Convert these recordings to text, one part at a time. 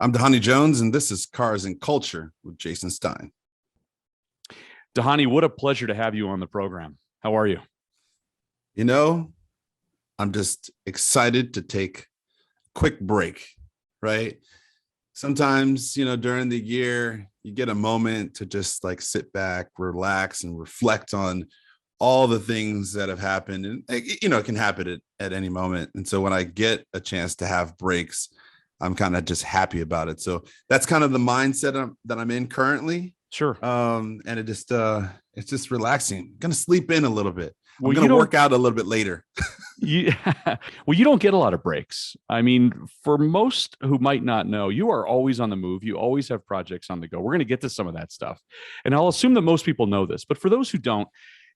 I'm Dhani Jones, and this is Cars and Culture with Jason Stein. Dhani, what a pleasure to have you on the program. How are you? You know, I'm just excited to take a quick break, right? Sometimes, during the year, you get a moment to just like sit back, relax, and reflect on all the things that have happened. And, it can happen at any moment. And so when I get a chance to have breaks, I'm kind of just happy about it. So that's kind of the mindset that I'm in currently. Sure. And it's just relaxing. I'm going to sleep in a little bit. Well, I'm going to work out a little bit later. you don't get a lot of breaks. I mean, for most who might not know, you are always on the move. You always have projects on the go. We're going to get to some of that stuff. And I'll assume that most people know this, but for those who don't,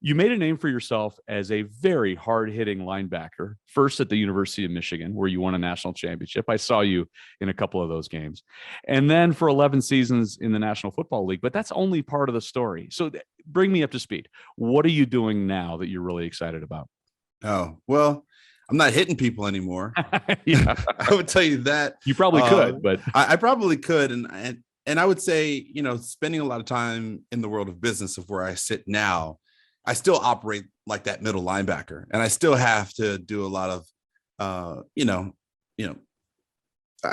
you made a name for yourself as a very hard-hitting linebacker, first at the University of Michigan, where you won a national championship. I saw you in a couple of those games. And then for 11 seasons in the National Football League, but that's only part of the story. So bring me up to speed. What are you doing now that you're really excited about? Oh, well, I'm not hitting people anymore. Yeah. I would tell you that. You probably could, but I probably could. And I would say, spending a lot of time in the world of business of where I sit now, I still operate like that middle linebacker, and I still have to do a lot of, I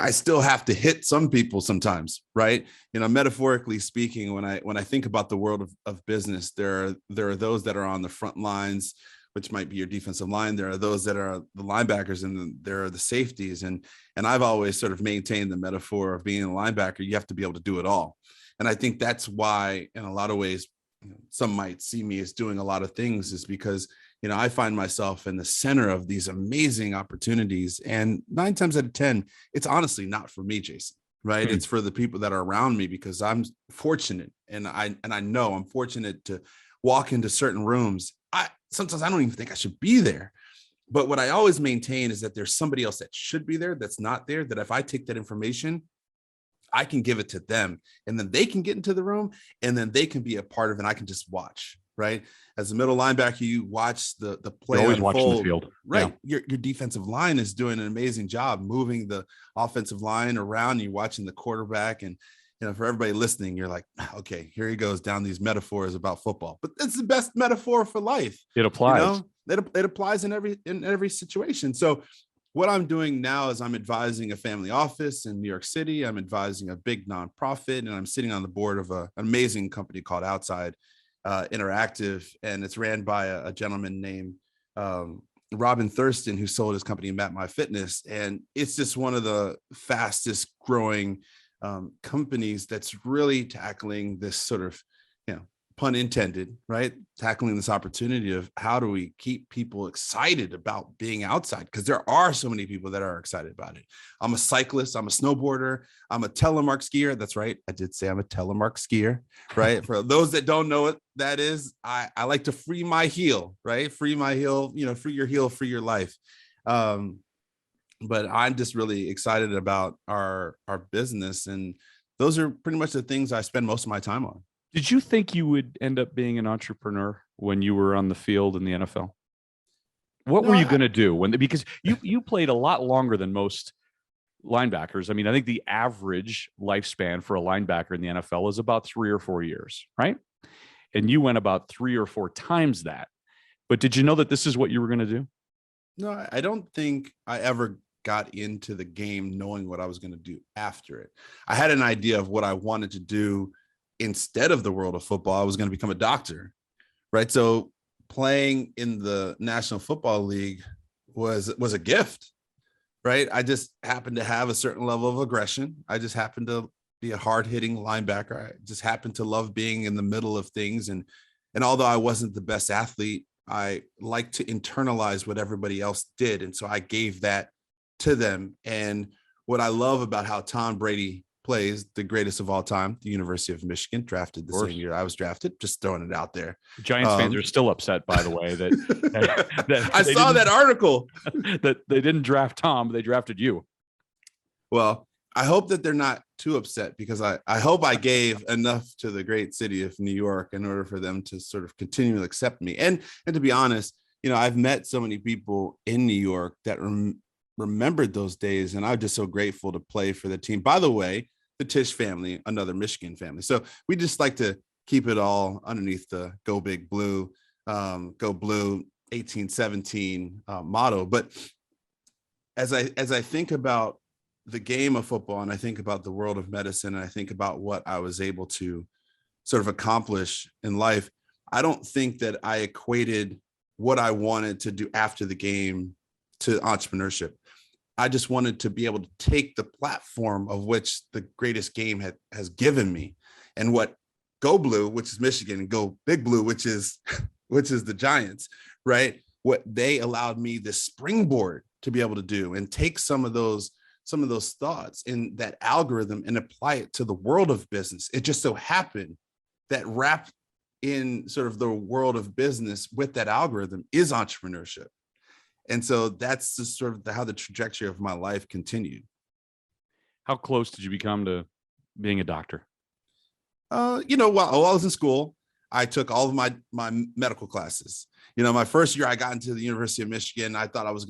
still have to hit some people sometimes, right? Metaphorically speaking, when I think about the world of business, there are those that are on the front lines, which might be your defensive line. There are those that are the linebackers, and there are the safeties. And I've always sort of maintained the metaphor of being a linebacker. You have to be able to do it all. And I think that's why, in a lot of ways, some might see me as doing a lot of things, is because, I find myself in the center of these amazing opportunities. And 9 times out of 10, it's honestly not for me, Jason, right? It's for the people that are around me, because I'm fortunate. And I know I'm fortunate to walk into certain rooms. Sometimes I don't even think I should be there. But what I always maintain is that there's somebody else that should be there, that's not there, that if I take that information, I can give it to them, and then they can get into the room, and then they can be a part of it. And I can just watch, right? As a middle linebacker, you watch the play. You're always unfold, watching the field, right? Yeah. Your defensive line is doing an amazing job moving the offensive line around. You're watching the quarterback, and for everybody listening, you're like, okay, here he goes down these metaphors about football, but that's the best metaphor for life. It applies. It applies in every situation. So what I'm doing now is I'm advising a family office in New York City. I'm advising a big nonprofit, and I'm sitting on the board of an amazing company called Outside Interactive, and it's ran by a gentleman named Robin Thurston, who sold his company Map My Fitness, and it's just one of the fastest growing companies that's really tackling this sort of, pun intended, right? Tackling this opportunity of how do we keep people excited about being outside? Because there are so many people that are excited about it. I'm a cyclist, I'm a snowboarder, I'm a telemark skier. That's right. I did say I'm a telemark skier, right? For those that don't know what that is, I like to free my heel, right? Free my heel, free your heel, free your life. But I'm just really excited about our business. And those are pretty much the things I spend most of my time on. Did you think you would end up being an entrepreneur when you were on the field in the NFL? What were you going to do because you played a lot longer than most linebackers. I mean, I think the average lifespan for a linebacker in the NFL is about 3 or 4 years, right? And you went about 3 or 4 times that. But did you know that this is what you were going to do? No, I don't think I ever got into the game knowing what I was going to do after it. I had an idea of what I wanted to do. Instead of the world of football, I was going to become a doctor, right? So playing in the National Football League was a gift, right? I just happened to have a certain level of aggression. I just happened to be a hard-hitting linebacker. I just happened to love being in the middle of things. And although I wasn't the best athlete, I liked to internalize what everybody else did. And so I gave that to them. And what I love about how Tom Brady plays, the greatest of all time, the University of Michigan, drafted the same year I was drafted, just throwing it out there. Giants fans are still upset, by the way, that I saw that article that they didn't draft Tom, but they drafted you. Well, I hope that they're not too upset, because I hope I gave enough to the great city of New York in order for them to sort of continually accept me. And to be honest, I've met so many people in New York that remembered those days, and I'm just so grateful to play for the team. By the way, the Tisch family, another Michigan family. So we just like to keep it all underneath the Go Big Blue, Go Blue 1817 motto. But as I think about the game of football, and I think about the world of medicine, and I think about what I was able to sort of accomplish in life, I don't think that I equated what I wanted to do after the game to entrepreneurship. I just wanted to be able to take the platform of which the greatest game has given me, and what Go Blue, which is Michigan, and Go Big Blue, which is the Giants, right? What they allowed me the springboard to be able to do, and take some of those thoughts in that algorithm and apply it to the world of business. It just so happened that wrapped in sort of the world of business with that algorithm is entrepreneurship. And so that's just sort of how the trajectory of my life continued. How close did you become to being a doctor? While I was in school, I took all of my medical classes. My first year I got into the University of Michigan, I thought I was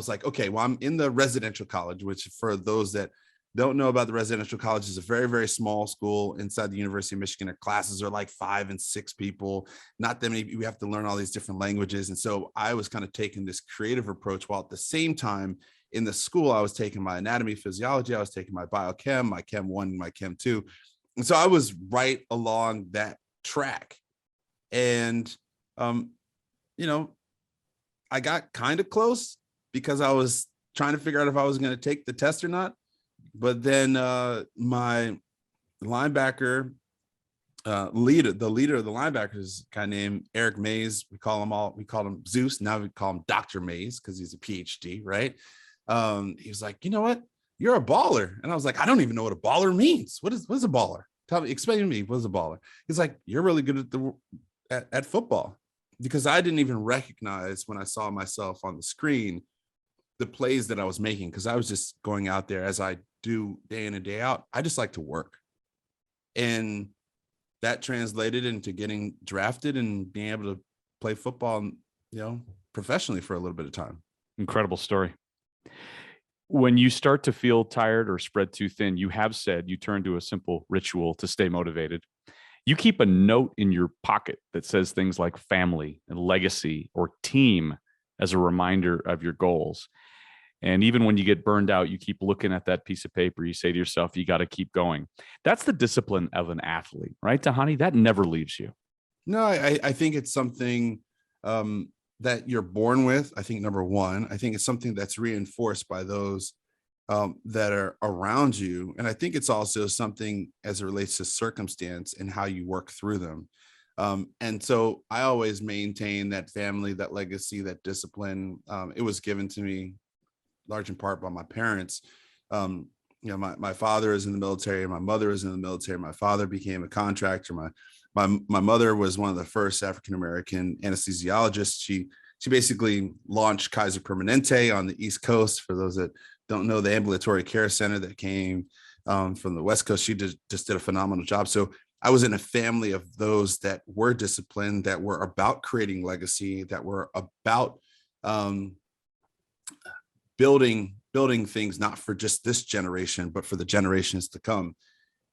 like, okay, well, I'm in the residential college, which for those that don't know about the residential college, is a very, very small school inside the University of Michigan. Our classes are like 5 and 6 people, not that many. We have to learn all these different languages. And so I was kind of taking this creative approach, while at the same time in the school, I was taking my anatomy, physiology, I was taking my biochem, my chem 1, my chem 2. And so I was right along that track. And, I got kind of close because I was trying to figure out if I was going to take the test or not. But then my linebacker the leader of the linebackers is a guy named Eric Mays. We call him Zeus. Now we call him Dr. Mays because he's a PhD, right? He was like, you know what? You're a baller. And I was like, I don't even know what a baller means. What is a baller? Explain to me, what is a baller? He's like, you're really good at football. Because I didn't even recognize when I saw myself on the screen the plays that I was making, because I was just going out there, as I do day in and day out. I just like to work. And that translated into getting drafted and being able to play football, professionally for a little bit of time. Incredible story. When you start to feel tired or spread too thin, you have said you turn to a simple ritual to stay motivated. You keep a note in your pocket that says things like family and legacy or team as a reminder of your goals. And even when you get burned out, you keep looking at that piece of paper. You say to yourself, you got to keep going. That's the discipline of an athlete, right, Dhani? That never leaves you. No, I think it's something that you're born with. I think, number one, I think it's something that's reinforced by those that are around you. And I think it's also something as it relates to circumstance and how you work through them. And so I always maintain that family, that legacy, that discipline. It was given to me large in part by my parents. My father is in the military, my mother is in the military. My father became a contractor. My mother was one of the first African-American anesthesiologists. She basically launched Kaiser Permanente on the East Coast. For those that don't know, the ambulatory care center that came from the West Coast, she just did a phenomenal job. So I was in a family of those that were disciplined, that were about creating legacy, that were about building things, not for just this generation, but for the generations to come.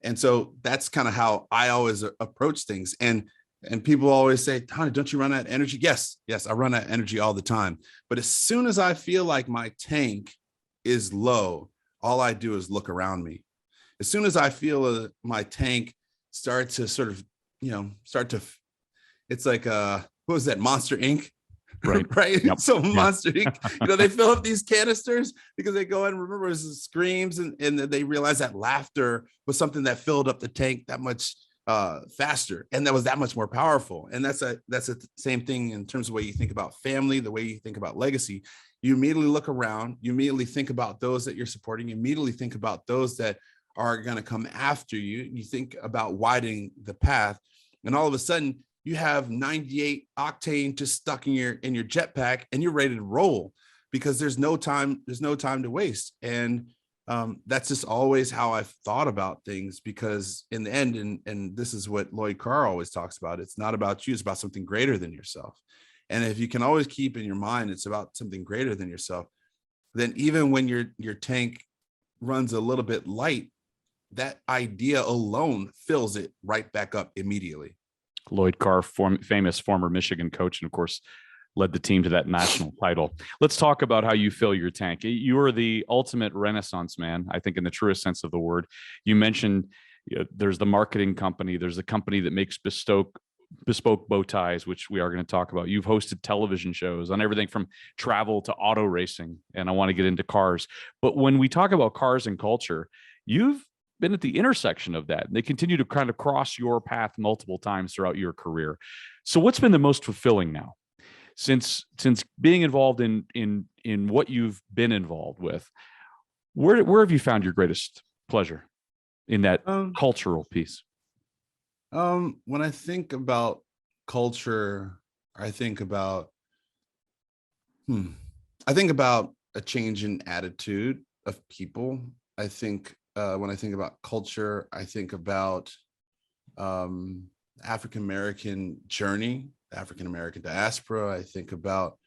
And so that's kind of how I always approach things. And people always say, Dhani, don't you run out of energy? Yes, I run out of energy all the time. But as soon as I feel like my tank is low, all I do is look around me. As soon as I feel my tank start to sort of, it's like, what was that, Monster Inc.? Right. Yep. So Monster Inc., they fill up these canisters because they go and remember it was screams, and they realize that laughter was something that filled up the tank that much faster, and that was that much more powerful. And that's the same thing in terms of the way you think about family, the way you think about legacy. You immediately look around, you immediately think about those that you're supporting, you immediately think about those that are going to come after you. You think about widening the path, and all of a sudden you have 98 octane just stuck in your jetpack, and you're ready to roll because there's no time to waste. And that's just always how I've thought about things, because in the end, and this is what Lloyd Carr always talks about, it's not about you, it's about something greater than yourself. And if you can always keep in your mind, it's about something greater than yourself, then even when your tank runs a little bit light, that idea alone fills it right back up immediately. Lloyd Carr, famous former Michigan coach, and of course, led the team to that national title. Let's talk about how you fill your tank. You are the ultimate Renaissance man, I think, in the truest sense of the word. You mentioned there's the marketing company, there's a company that makes bespoke bow ties, which we are going to talk about. You've hosted television shows on everything from travel to auto racing, and I want to get into cars. But when we talk about cars and culture, you've been at the intersection of that, and they continue to kind of cross your path multiple times throughout your career. So what's been the most fulfilling now since being involved in what you've been involved with? Where have you found your greatest pleasure in that cultural piece? When I think about culture, I think about a change in attitude of people. I think when I think about culture, I think about African American journey, African American diaspora. I think about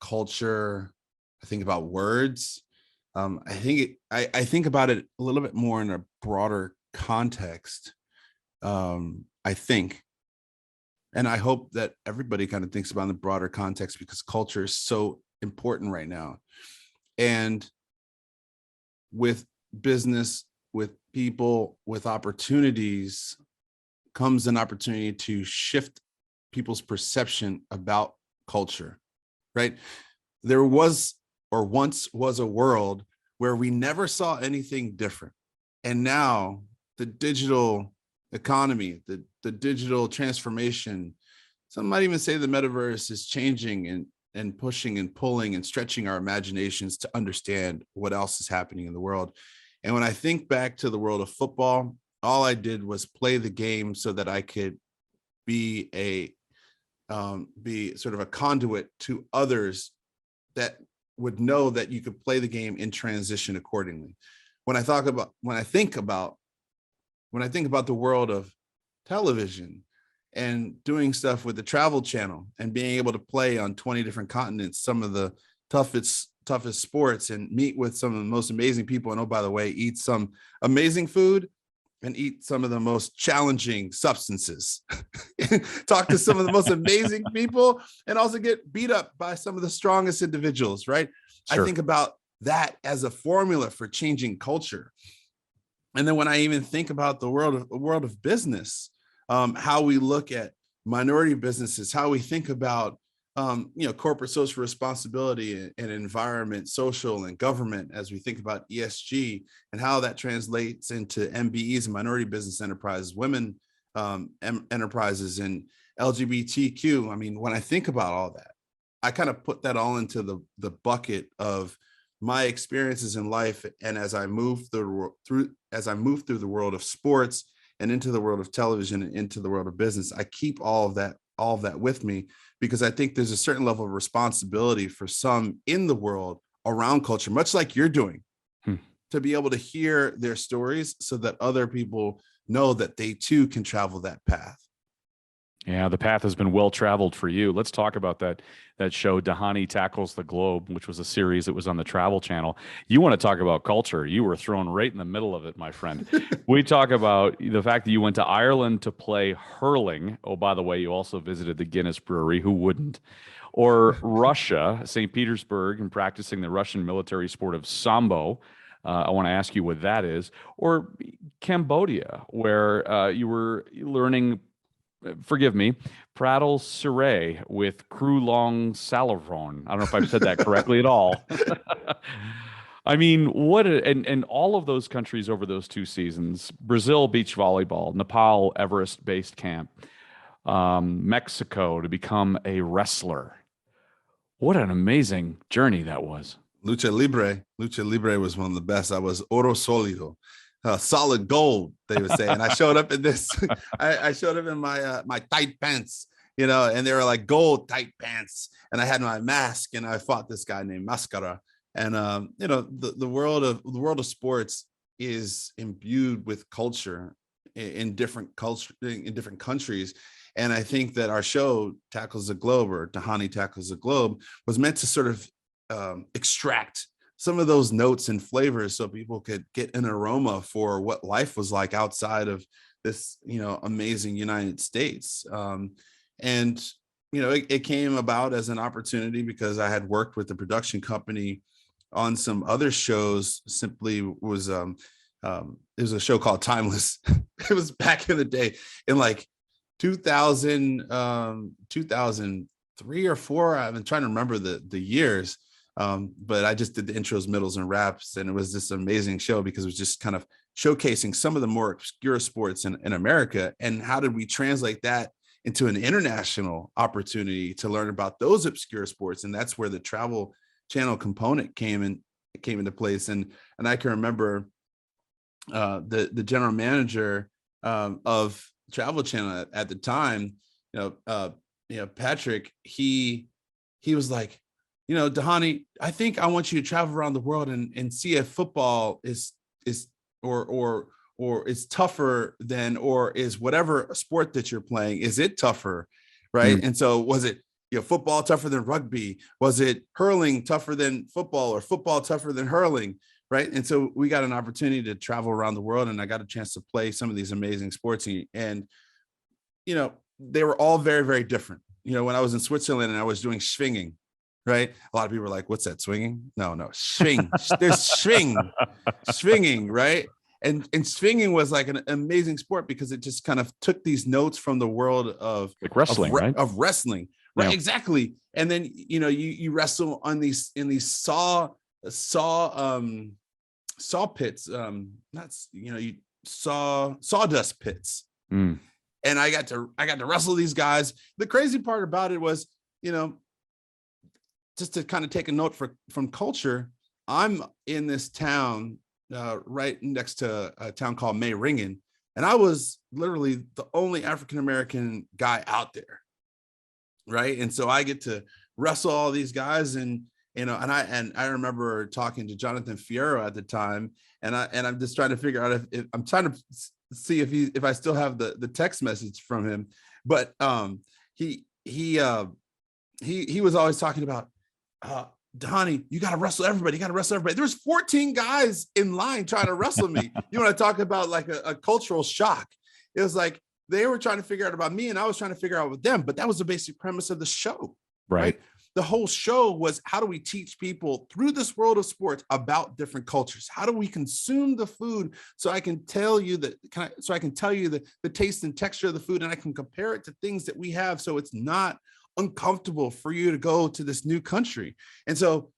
culture. I think about words. I think about it a little bit more in a broader context. I think, and I hope that everybody kind of thinks about in the broader context, because culture is so important right now. And with business, with people, with opportunities comes an opportunity to shift people's perception about culture, right? There was, or once was, a world where we never saw anything different. And now the digital economy, the digital transformation, some might even say the metaverse is changing and pushing and pulling and stretching our imaginations to understand what else is happening in the world. And when I think back to the world of football, all I did was play the game so that I could be sort of a conduit to others that would know that you could play the game in transition accordingly. When I think about the world of television and doing stuff with the Travel Channel and being able to play on 20 different continents, some of the toughest sports, and meet with some of the most amazing people, and oh, by the way, eat some amazing food and eat some of the most challenging substances, talk to some of the most amazing people, and also get beat up by some of the strongest individuals, right? Sure. I think about that as a formula for changing culture. And then when I even think about the world of business, how we look at minority businesses, how we think about corporate social responsibility and environment, social and government, as we think about ESG and how that translates into MBEs and minority business enterprises, women enterprises, and LGBTQ. I mean, when I think about all that, I kind of put that all into the bucket of my experiences in life. And as I move through the world of sports and into the world of television and into the world of business, I keep all of that with me, because I think there's a certain level of responsibility for some in the world around culture, much like you're doing, to be able to hear their stories so that other people know that they too can travel that path. Yeah, the path has been well traveled for you. Let's talk about that show, Dhani Tackles the Globe, which was a series that was on the Travel Channel. You want to talk about culture? You were thrown right in the middle of it, my friend. We talk about the fact that you went to Ireland to play hurling. Oh, by the way, you also visited the Guinness Brewery. Who wouldn't? Or Russia, St. Petersburg, and practicing the Russian military sport of Sambo. I want to ask you what that is. Or Cambodia, where you were learning, forgive me, Prattle Sireh with Krulong Salavron. I don't know if I've said that correctly at all. I mean, and all of those countries over those 2 seasons: Brazil beach volleyball, Nepal Everest based camp, Mexico to become a wrestler. What an amazing journey that was. Lucha Libre was one of the best. I was oro sólido. Solid gold, they would say. And I showed up in this, I showed up in my tight pants, and they were like gold tight pants. And I had my mask, and I fought this guy named Mascara. And, the world of sports is imbued with culture in different countries. And I think that our show Tackles the Globe, or Dhani Tackles the Globe, was meant to sort of extract some of those notes and flavors so people could get an aroma for what life was like outside of this, amazing United States. And, it came about as an opportunity because I had worked with the production company on some other shows. Simply was, it was a show called Timeless. It was back in the day in like 2003 or four. I've been trying to remember the years. But I just did the intros, middles, and wraps, and it was this amazing show because it was just kind of showcasing some of the more obscure sports in America, and how did we translate that into an international opportunity to learn about those obscure sports. And that's where the travel channel component came into place. And I can remember the general manager of Travel Channel at the time, Patrick, he was like, Dhani, I think I want you to travel around the world and see if football is is tougher than, or is whatever sport that you're playing, is it tougher, right? And so was it football tougher than rugby? Was it hurling tougher than football, or football tougher than hurling, right? And so we got an opportunity to travel around the world, and I got a chance to play some of these amazing sports, and they were all very, very different. When I was in Switzerland and I was doing swinging, right? A lot of people are like, what's that, swinging? No, swing. There's swinging, right? And swinging was like an amazing sport because it just kind of took these notes from the world of like wrestling, right? Of wrestling, right? Yeah. Exactly. And then you wrestle in these saw pits, sawdust pits. And I got to wrestle these guys. The crazy part about it was, just to kind of take a note from culture, I'm in this town right next to a town called Meiringen, and I was literally the only African-American guy out there, right? And so I get to wrestle all these guys, and I remember talking to Jonathan Fierro at the time, and I'm just trying to figure out if I'm trying to see if I still have the text message from him, but he was always talking about, Dhani, you got to wrestle everybody. There was 14 guys in line trying to wrestle me. You want to talk about like a cultural shock? It was like they were trying to figure out about me, and I was trying to figure out with them. But that was the basic premise of the show, right? The whole show was, how do we teach people through this world of sports about different cultures? How do we consume the food so I can tell you the taste and texture of the food, and I can compare it to things that we have, so it's not uncomfortable for you to go to this new country. And so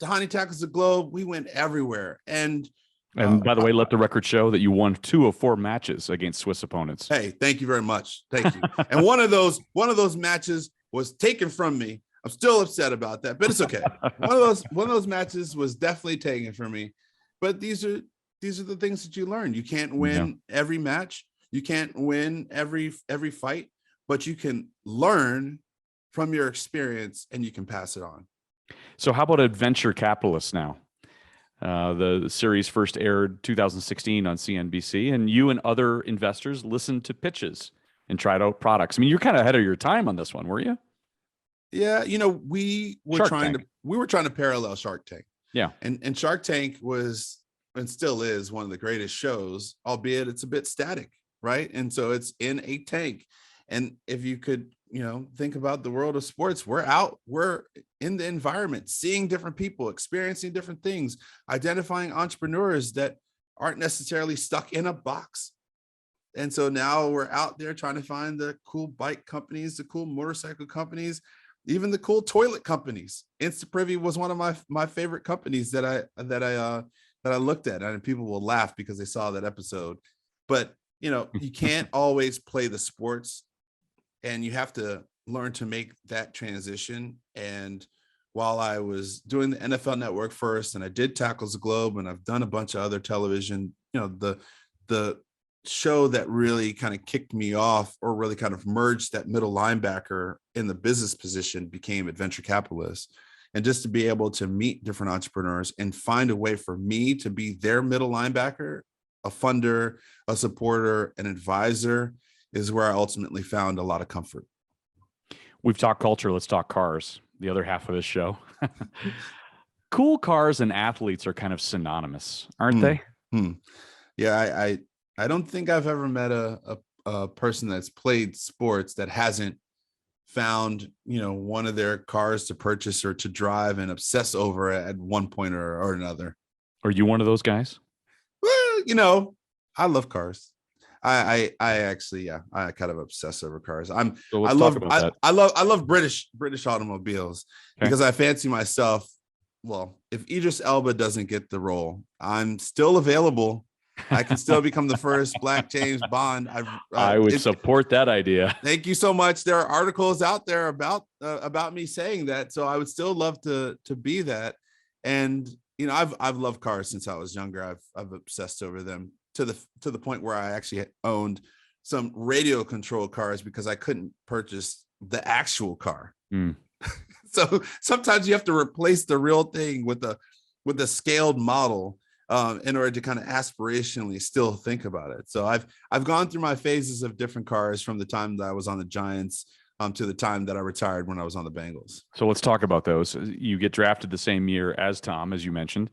Dhani Tackles the Globe, we went everywhere. And by the way, let the record show that you won 2 of 4 matches against Swiss opponents. Hey, thank you very much. Thank you. And one of those matches was taken from me. I'm still upset about that, but it's okay. One of those matches was definitely taken from me. But these are the things that you learn. You can't win every match. You can't win every fight, but you can learn from your experience and you can pass it on. So how about Adventure Capitalists now? The series first aired 2016 on CNBC, and you and other investors listened to pitches and tried out products. I mean, you're kind of ahead of your time on this one, were you? Yeah, we were trying to parallel Shark Tank. Yeah. And Shark Tank was, and still is, one of the greatest shows, albeit it's a bit static, right? And so it's in a tank. And if you could, think about the world of sports, we're in the environment, seeing different people, experiencing different things, identifying entrepreneurs that aren't necessarily stuck in a box. And so now we're out there trying to find the cool bike companies, the cool motorcycle companies, even the cool toilet companies. InstaPrivy was one of my favorite companies that I looked at, and people will laugh because they saw that episode. But you can't always play the sports, and you have to learn to make that transition. And while I was doing the NFL Network first, and I did Tackles the Globe, and I've done a bunch of other television, the show that really kind of kicked me off, or really kind of merged that middle linebacker in the business position, became Adventure Capitalists. And just to be able to meet different entrepreneurs and find a way for me to be their middle linebacker, a funder, a supporter, an advisor, is where I ultimately found a lot of comfort. We've talked culture. Let's talk cars. the other half of this show. Cool cars and athletes are kind of synonymous, aren't they? Yeah, I don't think I've ever met a person that's played sports that hasn't found, one of their cars to purchase or to drive and obsess over at one point or another. Are you one of those guys? Well, I love cars. I actually, yeah, I kind of obsess over cars. So let's talk about that. I love British automobiles because I fancy myself. Well, if Idris Elba doesn't get the role, I'm still available. I can still become the first Black James Bond. I would support that idea. Thank you so much. There are articles out there about me saying that, so I would still love to be that. And I've loved cars since I was younger. I've obsessed over them to the point where I actually owned some radio controlled cars because I couldn't purchase the actual car. So sometimes you have to replace the real thing with a scaled model in order to kind of aspirationally still think about it. So I've gone through my phases of different cars from the time that I was on the Giants to the time that I retired when I was on the Bengals. So let's talk about those. You get drafted the same year as Tom, as you mentioned.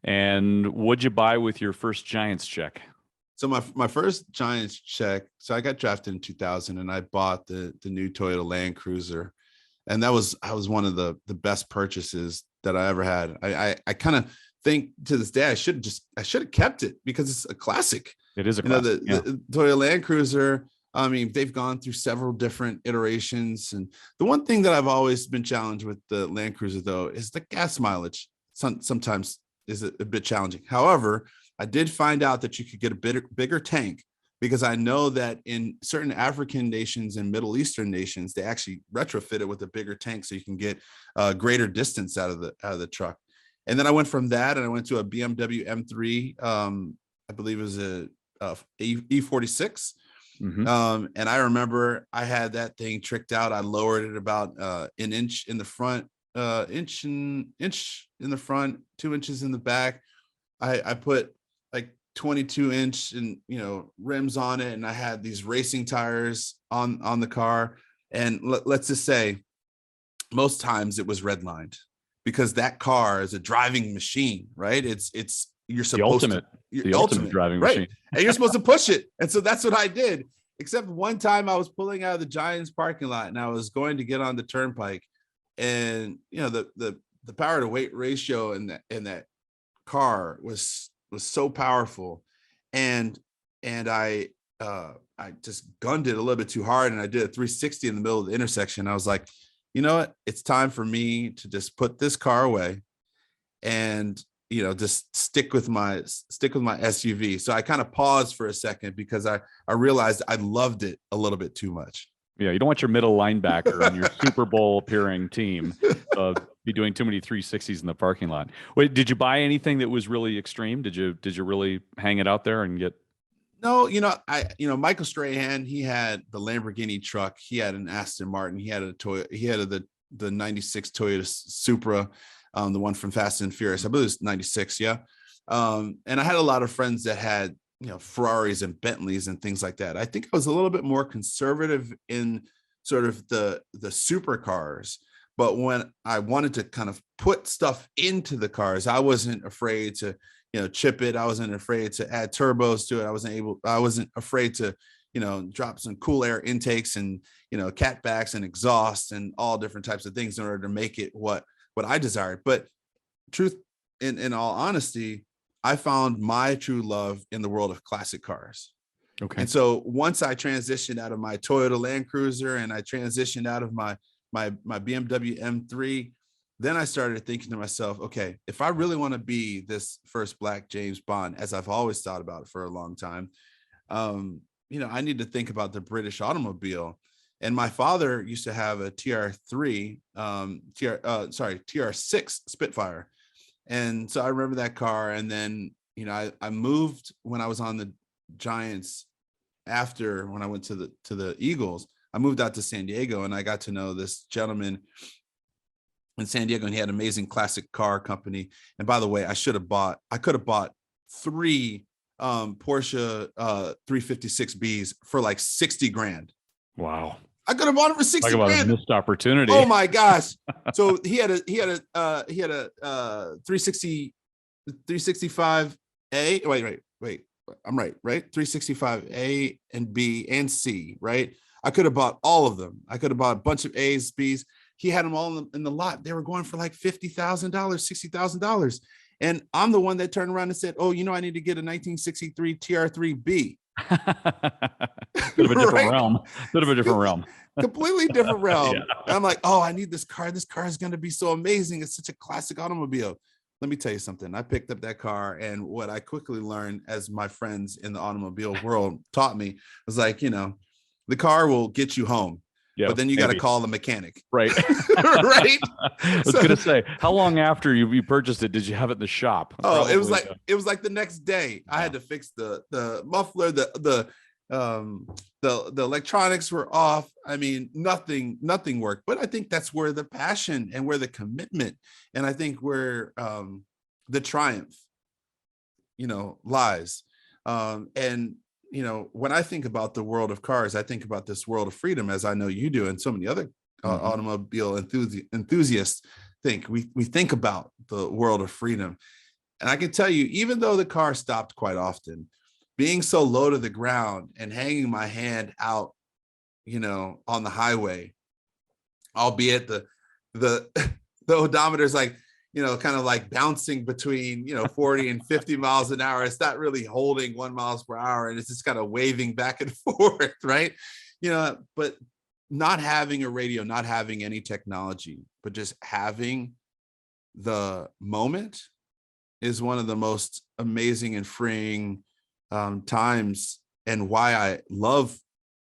And what'd you buy with your first Giants check? So my first Giants check, so I got drafted in 2000 and I bought the new Toyota Land Cruiser. And I was one of the best purchases that I ever had. I kind of think to this day I should have kept it because it's a classic. It is a classic. The Toyota Land Cruiser. I mean, they've gone through several different iterations, and the one thing that I've always been challenged with the Land Cruiser though is the gas mileage. Sometimes is a bit challenging. However, I did find out that you could get a bigger tank, because I know that in certain African nations and Middle Eastern nations, they actually retrofit it with a bigger tank so you can get greater distance out of the truck. And then I went from that and I went to a BMW M3. I believe it was a E46. And I remember I had that thing tricked out. I lowered it about an inch in the front, inch in the front, 2 inches in the back. I put like 22-inch and rims on it, and I had these racing tires on the car. And let's just say most times it was redlined, because that car is a driving machine, right? You're supposed the ultimate driving machine, and you're supposed to push it. And so that's what I did. Except one time I was pulling out of the Giants parking lot and I was going to get on the turnpike, and the power to weight ratio in that car was so powerful, and I just gunned it a little bit too hard, and I did a 360 in the middle of the intersection. I was like, you know what? It's time for me to just put this car away and just stick with my SUV. So I kind of paused for a second because I realized I loved it a little bit too much. Yeah, you don't want your middle linebacker on your Super Bowl appearing team be doing too many 360s in the parking lot. Wait, did you buy anything that was really extreme? Did you really hang it out there and get? No, Michael Strahan, he had the Lamborghini truck, he had an Aston Martin, he had a Toyota, he had the 96 Toyota Supra, the one from Fast and Furious. I believe it was 96, yeah. And I had a lot of friends that had Ferraris and Bentleys and things like that. I think I was a little bit more conservative in sort of the supercars, but when I wanted to kind of put stuff into the cars, I wasn't afraid to chip it. I wasn't afraid to add turbos to it. I wasn't afraid to drop some cool air intakes and catbacks and exhaust and all different types of things in order to make it what I desired. But in all honesty, I found my true love in the world of classic cars. Okay. And so once I transitioned out of my Toyota Land Cruiser and I transitioned out of my BMW M3, then I started thinking to myself, okay, if I really want to be this first Black James Bond, as I've always thought about it for a long time, I need to think about the British automobile. And my father used to have a TR6 Spitfire. And so I remember that car. And then, I moved when I was on the Giants. After, when I went to the Eagles, I moved out to San Diego, and I got to know this gentleman in San Diego, and he had an amazing classic car company. And by the way, I could have bought 3 Porsche 356Bs for like $60,000. Wow. I could have bought it for 60 Talk about a grand. missed opportunity. Oh my gosh. So he had a 365A. Wait. I'm right? 365A and B and C, right? I could have bought all of them. I could have bought a bunch of A's, B's. He had them all in the lot. They were going for like $50,000, $60,000. And I'm the one that turned around and said, oh, I need to get a 1963 TR3B. Bit of a different realm. Bit of a different realm. Completely different realm. Yeah. I'm like, oh, I need this car. This car is going to be so amazing. It's such a classic automobile. Let me tell you something. I picked up that car, and what I quickly learned, as my friends in the automobile world taught me, was like, the car will get you home, but then you got to call the mechanic. Right. Right. I was going to say, how long after you purchased it did you have it in the shop? Oh, probably, it was like the next day. I had to fix the muffler, the electronics were off. I mean, nothing worked. But I think that's where the passion and where the commitment, and I think where the triumph, lies. And when I think about the world of cars, I think about this world of freedom, as I know you do, and so many other automobile enthusiasts think. We think about the world of freedom, and I can tell you, even though the car stopped quite often, being so low to the ground and hanging my hand out, on the highway, albeit the odometer's like, kind of like bouncing between, 40 and 50 miles an hour. It's not really holding 1 mile per hour, and it's just kind of waving back and forth, right? But not having a radio, not having any technology, but just having the moment is one of the most amazing and freeing times, and why I love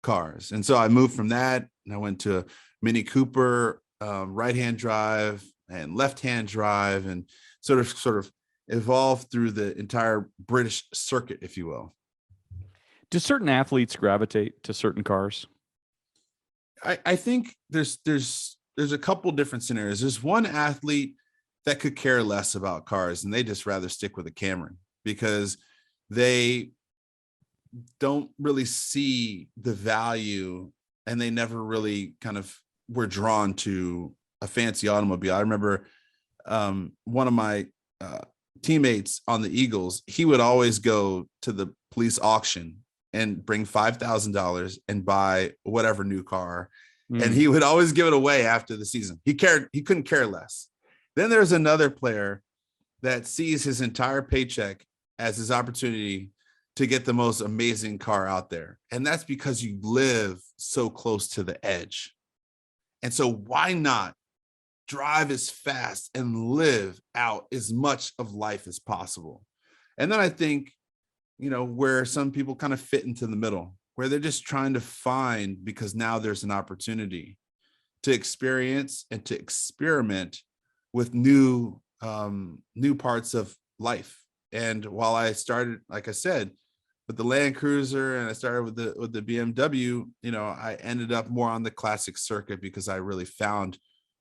cars. And so I moved from that, and I went to Mini Cooper, right-hand drive and left-hand drive, and sort of evolved through the entire British circuit, if you will. Do certain athletes gravitate to certain cars? I think there's a couple different scenarios. There's one athlete that could care less about cars, and they just rather stick with a Camry because they don't really see the value, and they never really kind of were drawn to a fancy automobile. I remember one of my teammates on the Eagles, he would always go to the police auction and bring $5,000 and buy whatever new car. And he would always give it away after the season. He couldn't care less. Then there's another player that sees his entire paycheck as his opportunity to get the most amazing car out there. And that's because you live so close to the edge. And so why not drive as fast and live out as much of life as possible? And then I think, where some people kind of fit into the middle, where they're just trying to find, because now there's an opportunity to experience and to experiment with new parts of life. And while I started, like I said, with the Land Cruiser, and I started with the BMW, I ended up more on the classic circuit because I really found,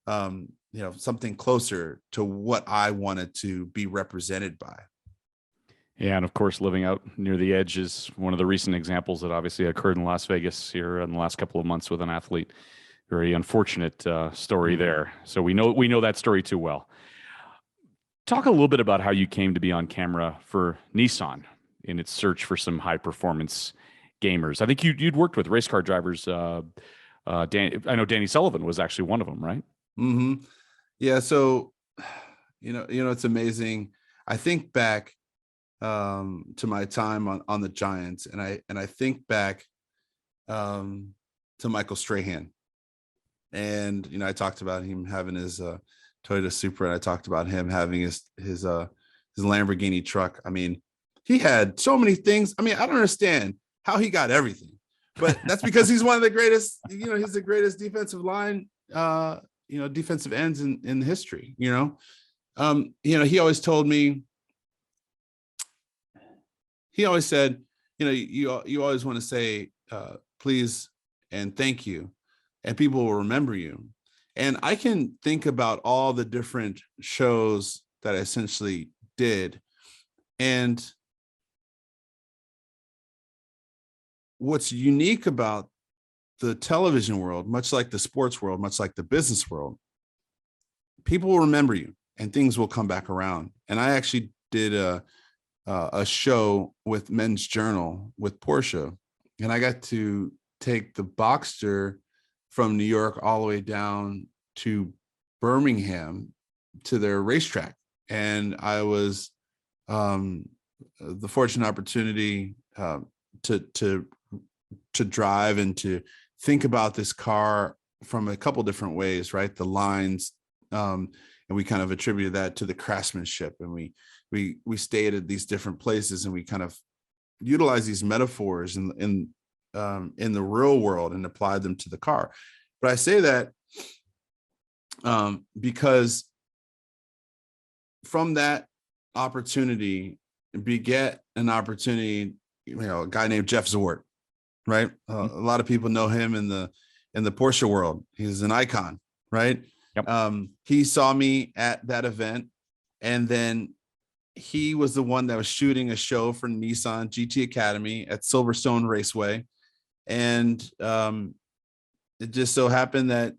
something closer to what I wanted to be represented by. Yeah, and of course, living out near the edge is one of the recent examples that obviously occurred in Las Vegas here in the last couple of months with an athlete. Very unfortunate story there. So we know that story too well. Talk a little bit about how you came to be on camera for Nissan in its search for some high performance gamers. I think you'd worked with race car drivers. I know Danny Sullivan was actually one of them, right? Mm-hmm. Yeah. So, it's amazing. I think back to my time on the Giants, and I think back to Michael Strahan, and I talked about him having his Toyota Supra, and I talked about him having his Lamborghini truck. I mean, he had so many things. I mean, I don't understand how he got everything, but that's because he's one of the greatest. He's the greatest defensive line, defensive ends in history. He always told me. He always said, you always want to say please and thank you, and people will remember you. And I can think about all the different shows that I essentially did, and what's unique about the television world, much like the sports world, much like the business world, people will remember you and things will come back around. And I actually did a show with Men's Journal with Porsche, and I got to take the Boxster from New York all the way down to Birmingham to their racetrack. And I was the fortunate opportunity to drive and to think about this car from a couple different ways, right? The lines, and we kind of attributed that to the craftsmanship, and we stayed at these different places, and we kind of utilized these metaphors in the real world and applied them to the car. But I say that because from that opportunity beget an opportunity, a guy named Jeff Zwart, right? A lot of people know him in the Porsche world. He's an icon, right? Yep. He saw me at that event, and then he was the one that was shooting a show for Nissan GT Academy at Silverstone Raceway. And it just so happened that,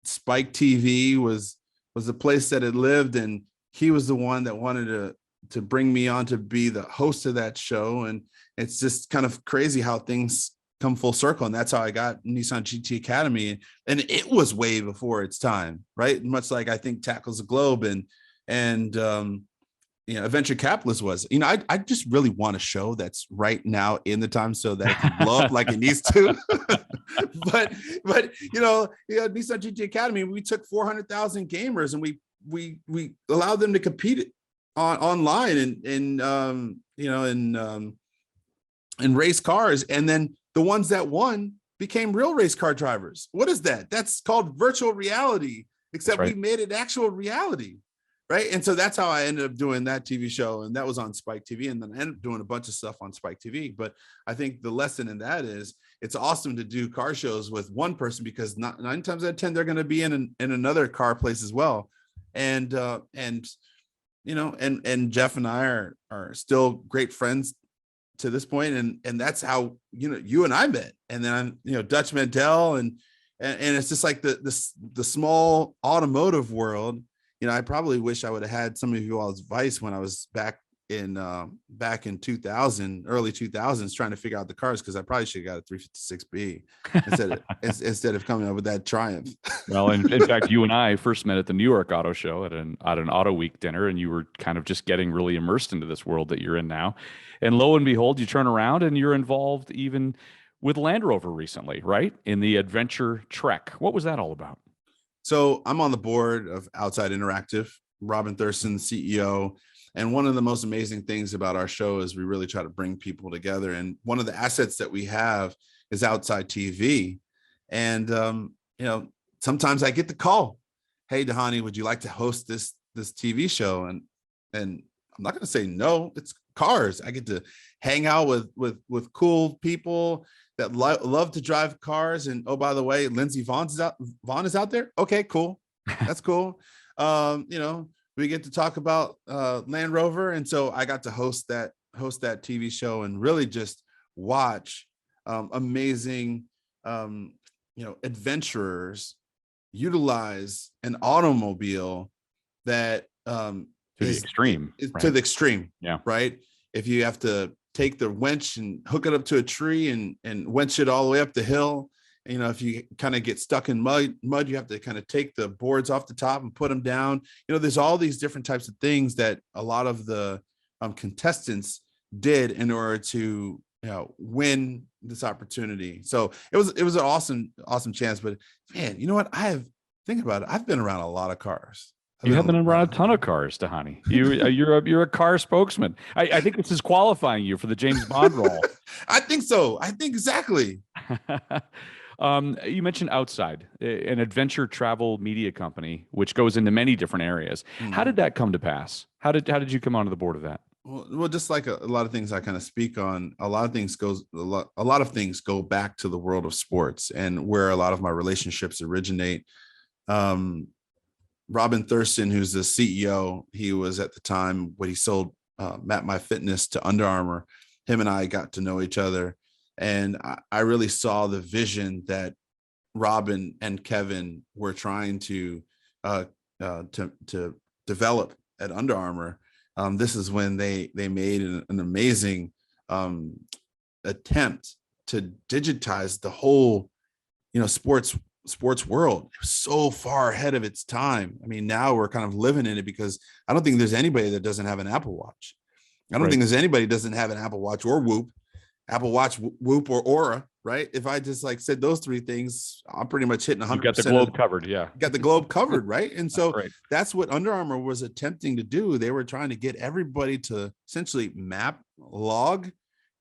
Spike TV was the place that it lived, and he was the one that wanted to bring me on to be the host of that show. And it's just kind of crazy how things come full circle. And that's how I got Nissan GT Academy. And it was way before its time, right? Much like I think Tackles the Globe and Venture Capitalist was. I just really want a show that's right now in the time so that it can blow up like it needs to. but Nissan GT Academy, we took 400,000 gamers and we allowed them to compete online in race cars, and then the ones that won became real race car drivers. What is that? That's called virtual reality, except we made it actual reality. Right. And so that's how I ended up doing that TV show. And that was on Spike TV. And then I ended up doing a bunch of stuff on Spike TV. But I think the lesson in that is it's awesome to do car shows with one person, because 9 times out of 10, they're going to be in another car place as well. And Jeff and I are still great friends to this point. And that's how, you and I met. And then Dutch Mantel and it's just like the small automotive world. I probably wish I would have had some of you all's advice when I was back in 2000, early 2000s, trying to figure out the cars, because I probably should have got a 356B instead of coming up with that Triumph. Well, in fact, you and I first met at the New York Auto Show at an Auto Week dinner, and you were kind of just getting really immersed into this world that you're in now. And lo and behold, you turn around and you're involved even with Land Rover recently, right? In the Adventure Trek. What was that all about? So I'm on the board of Outside Interactive, Robin Thurston, CEO. And one of the most amazing things about our show is we really try to bring people together. And one of the assets that we have is Outside TV. And, sometimes I get the call, hey, Dhani, would you like to host this TV show? And I'm not going to say no, it's cars. I get to hang out with cool people that love to drive cars. And oh, by the way, Lindsey Vaughn is out there. Okay, cool. That's cool. We get to talk about Land Rover. And so I got to host that TV show and really just watch amazing, adventurers utilize an automobile that to the extreme. To the extreme. Yeah. Right. If you have to take the winch and hook it up to a tree and winch it all the way up the hill. If you kind of get stuck in mud, you have to kind of take the boards off the top and put them down. There's all these different types of things that a lot of the contestants did in order to, win this opportunity. So it was an awesome chance. But man, you know what? Think about it. I've been around a lot of cars. You have been around a ton of cars, Dhani. You're a car spokesman. I think this is qualifying you for the James Bond role. I think so. I think exactly. You mentioned Outside, an adventure travel media company, which goes into many different areas. Mm-hmm. How did that come to pass? How did you come onto the board of that? Well, just like a lot of things I kind of speak on, a lot of things go back to the world of sports and where a lot of my relationships originate. Robin Thurston, who's the CEO, he was at the time when he sold Map My Fitness to Under Armour. Him and I got to know each other. And I really saw the vision that Robin and Kevin were trying to develop at Under Armour. This is when they made an amazing attempt to digitize the whole, sports world. It was so far ahead of its time. I mean, now we're kind of living in it, because I don't think there's anybody that doesn't have an Apple Watch. I don't think there's anybody that doesn't have an Apple Watch or Apple Watch, Whoop, or Aura, right? If I just said those three things, I'm pretty much hitting 100%. You got the globe covered, yeah. Got the globe covered, right? And so that's what Under Armour was attempting to do. They were trying to get everybody to essentially map, log,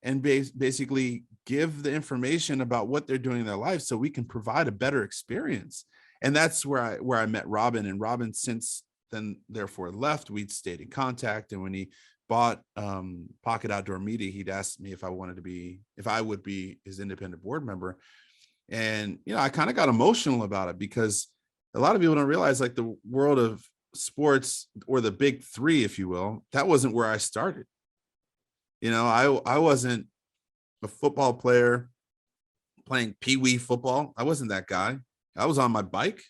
and basically give the information about what they're doing in their life, so we can provide a better experience. And that's where I met Robin. And Robin, since then, therefore left. We'd stayed in contact, and when he bought Pocket Outdoor Media, he'd asked me if I would be his independent board member. And, I kind of got emotional about it, because a lot of people don't realize, like, the world of sports, or the big three, if you will, that wasn't where I started. I wasn't a football player playing peewee football. I wasn't that guy. I was on my bike.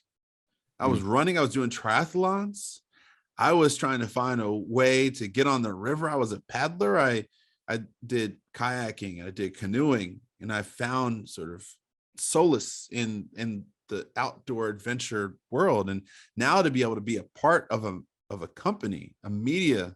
I was running. I was doing triathlons. I was trying to find a way to get on the river. I was a paddler. I did kayaking. I did canoeing, and I found sort of solace in the outdoor adventure world. And now to be able to be a part of a company, a media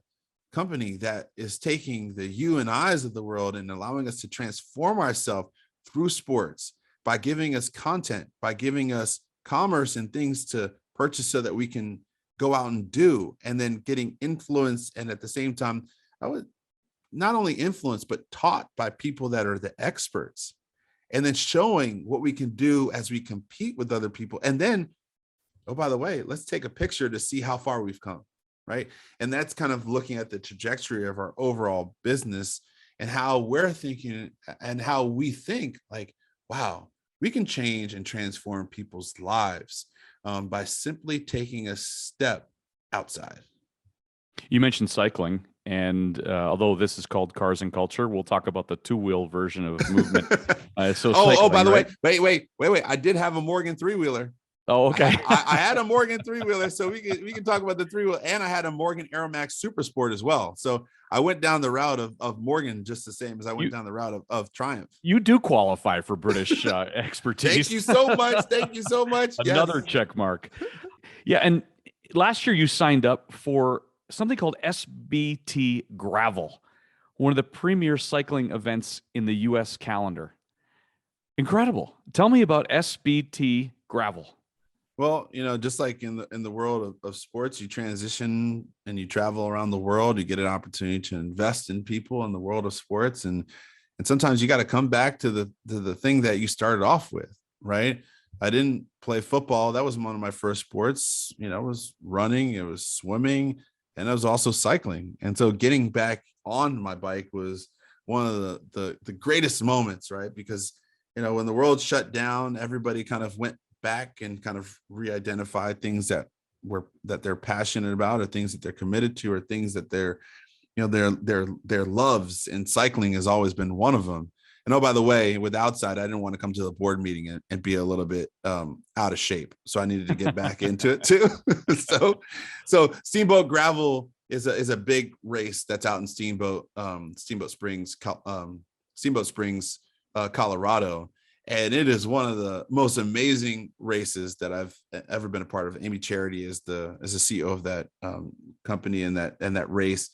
company that is taking the you and I's of the world and allowing us to transform ourselves through sports, by giving us content, by giving us commerce and things to purchase so that we can go out and do, and then getting influenced. And at the same time, I was not only influenced, but taught by people that are the experts, and then showing what we can do as we compete with other people. And then, oh, by the way, let's take a picture to see how far we've come. Right. And that's kind of looking at the trajectory of our overall business, and how we're thinking, and how we think, like, wow, we can change and transform people's lives by simply taking a step outside. You mentioned cycling, and although this is called Cars and Culture, we'll talk about the two-wheel version of movement. By the way, wait! I did have a Morgan three-wheeler. Oh, okay. I had a Morgan three-wheeler, so we can talk about the three-wheel, and I had a Morgan Aeromax Super Sport as well. So I went down the route of Morgan just the same as I went down the route of Triumph. You do qualify for British expertise. Thank you so much. Thank you so much. Another check mark. Yeah, and last year you signed up for something called SBT Gravel, one of the premier cycling events in the U.S. calendar. Incredible. Tell me about SBT Gravel. Well, just like in the world of sports, you transition and you travel around the world. You get an opportunity to invest in people in the world of sports, and sometimes you got to come back to the thing that you started off with, right? I didn't play football. That was one of my first sports. It was running, it was swimming, and it was also cycling. And so getting back on my bike was one of the greatest moments, right? Because when the world shut down, everybody kind of went back and kind of re-identify things that they're passionate about, or things that they're committed to, or things that they're their loves, and cycling has always been one of them. And oh, by the way, with outside, I didn't want to come to the board meeting and be a little bit out of shape, so I needed to get back into it too. so Steamboat Gravel is a big race that's out in Steamboat Springs, Colorado. And it is one of the most amazing races that I've ever been a part of. Amy Charity is the CEO of that company and that race.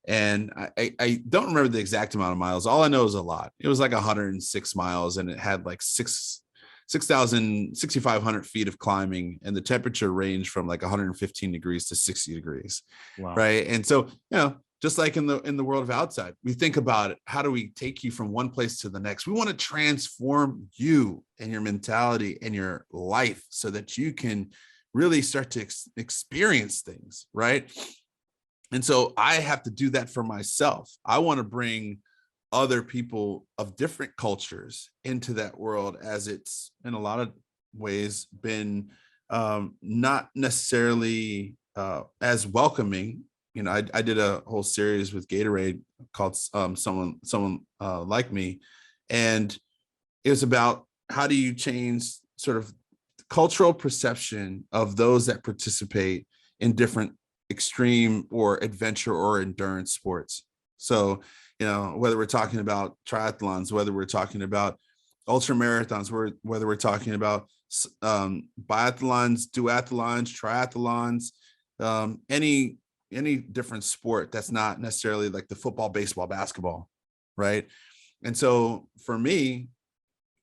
And I don't remember the exact amount of miles. All I know is a lot. It was like 106 miles, and it had like 6,500 feet of climbing, and the temperature ranged from like 115 degrees to 60 degrees. Wow. Right. And so, just like in the world of outside, we think about it. How do we take you from one place to the next? We want to transform you and your mentality and your life so that you can really start to experience things, right? And so I have to do that for myself. I want to bring other people of different cultures into that world, as it's in a lot of ways been not necessarily as welcoming. I did a whole series with Gatorade called Someone Like Me. And it was about how do you change sort of cultural perception of those that participate in different extreme or adventure or endurance sports. So, whether we're talking about triathlons, whether we're talking about ultra marathons, whether we're talking about biathlons, duathlons, triathlons, any different sport that's not necessarily like the football, baseball, basketball, right? And so for me,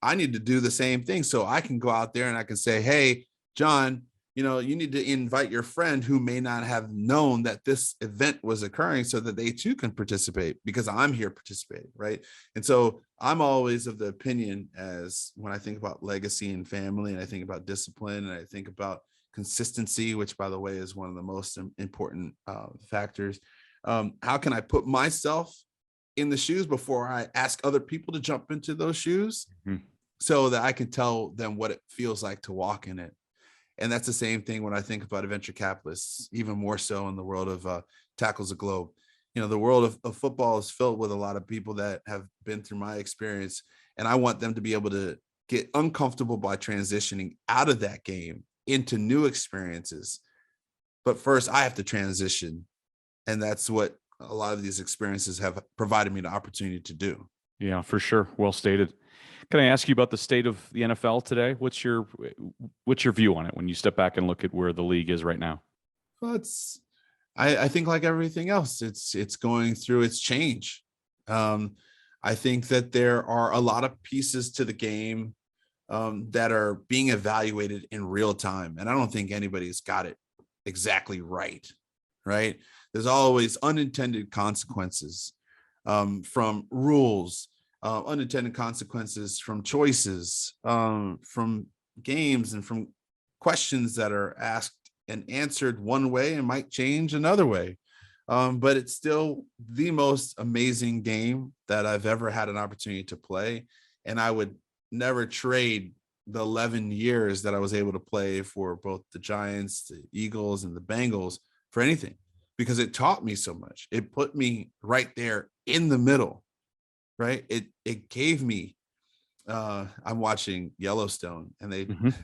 I need to do the same thing. So I can go out there and I can say, hey, John, you need to invite your friend who may not have known that this event was occurring so that they too can participate because I'm here participating, right? And so I'm always of the opinion, as when I think about legacy and family, and I think about discipline, and I think about consistency, which by the way is one of the most important factors. How can I put myself in the shoes before I ask other people to jump into those shoes, so that I can tell them what it feels like to walk in it? And that's the same thing when I think about venture capitalists, even more so in the world of Tackles the Globe. The world of football is filled with a lot of people that have been through my experience, and I want them to be able to get uncomfortable by transitioning out of that game into new experiences. But first, I have to transition, and that's what a lot of these experiences have provided me the opportunity to do. Yeah, for sure. Well stated. Can I ask you about the state of the NFL today? What's your view on it when you step back and look at where the league is right now? Well, I think like everything else, it's going through its change. I think that there are a lot of pieces to the game that are being evaluated in real time, and I don't think anybody's got it exactly right. Right? There's always unintended consequences from rules. Unintended consequences from choices, from games, and from questions that are asked and answered one way and might change another way. But it's still the most amazing game that I've ever had an opportunity to play. And I would never trade the 11 years that I was able to play for both the Giants, the Eagles, and the Bengals for anything, because it taught me so much. It put me right there in the middle. Right. It gave me, I'm watching Yellowstone, and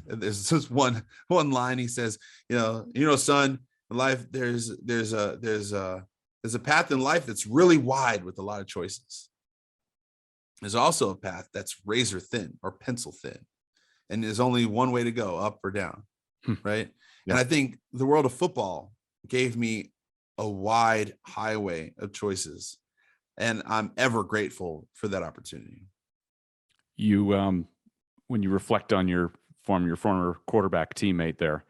there's this one line. He says, son, in life, there's a path in life that's really wide with a lot of choices. There's also a path that's razor thin or pencil thin, and there's only one way to go, up or down. Right. Yeah. And I think the world of football gave me a wide highway of choices. And I'm ever grateful for that opportunity. You, when you reflect on your former quarterback teammate there,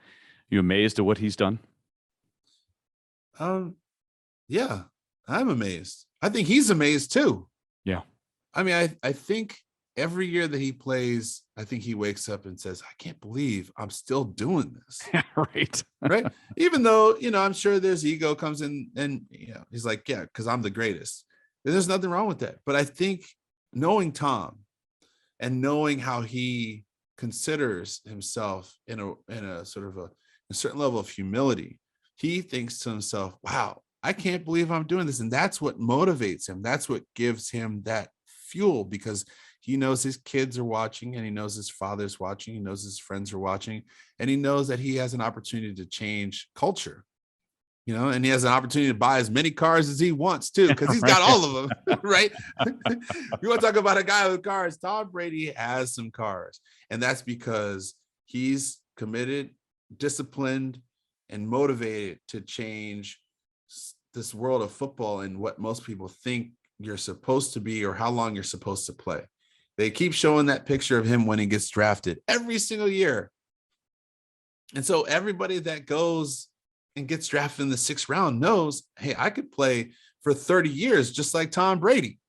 you amazed at what he's done? Yeah, I'm amazed. I think he's amazed too. Yeah. I mean, I think every year that he plays, I think he wakes up and says, I can't believe I'm still doing this. Right. Right. Even though, I'm sure there's ego comes in, and, he's like, yeah, because I'm the greatest. There's nothing wrong with that. But I think knowing Tom and knowing how he considers himself in a sort of a certain level of humility, he thinks to himself, wow, I can't believe I'm doing this. And that's what motivates him. That's what gives him that fuel, because he knows his kids are watching, and he knows his father's watching. He knows his friends are watching, and he knows that he has an opportunity to change culture. And he has an opportunity to buy as many cars as he wants too, because he's got all of them, right? You want to talk about a guy with cars? Tom Brady has some cars, and that's because he's committed, disciplined, and motivated to change this world of football and what most people think you're supposed to be or how long you're supposed to play. They keep showing that picture of him when he gets drafted every single year. And so everybody that goes and gets drafted in the 6th round knows, hey, I could play for 30 years just like Tom Brady.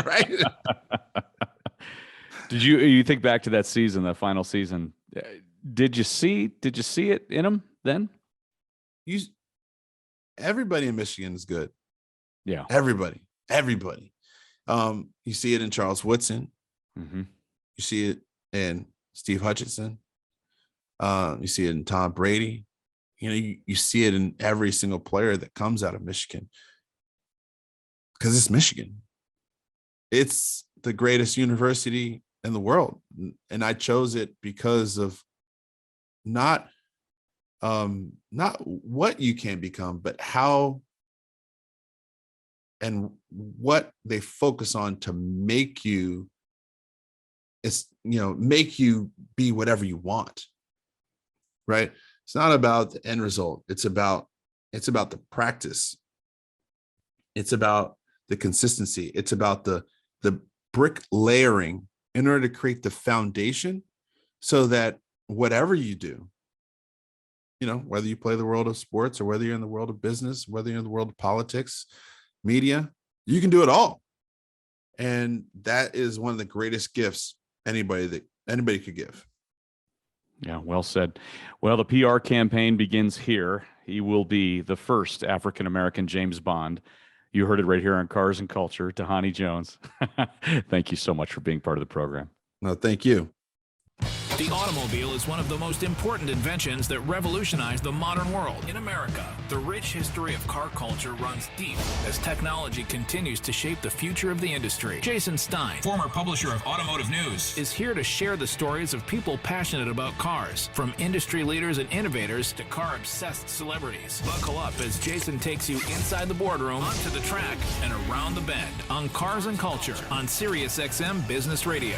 Right? Did you think back to that season, that final season? Did you see it in him then? Everybody in Michigan is good. Yeah. Everybody. You see it in Charles Woodson. You see it in Steve Hutchinson. You see it in Tom Brady. You see it in every single player that comes out of Michigan, because it's Michigan. It's the greatest university in the world. And I chose it because of not what you can become, but how and what they focus on to make you, make you be whatever you want, right? It's not about the end result. It's about the practice. It's about the consistency. It's about the brick layering in order to create the foundation so that whatever you do, whether you play the world of sports or whether you're in the world of business, whether you're in the world of politics, media, you can do it all. And that is one of the greatest gifts anybody could give. Yeah, well said. Well, the PR campaign begins here. He will be the first African-American James Bond. You heard it right here on Cars and Culture. Dhani Jones, thank you so much for being part of the program. No, thank you. The automobile is one of the most important inventions that revolutionized the modern world. In America, the rich history of car culture runs deep as technology continues to shape the future of the industry. Jason Stein, former publisher of Automotive News, is here to share the stories of people passionate about cars, from industry leaders and innovators to car-obsessed celebrities. Buckle up as Jason takes you inside the boardroom, onto the track, and around the bend on Cars and Culture on Sirius XM Business Radio.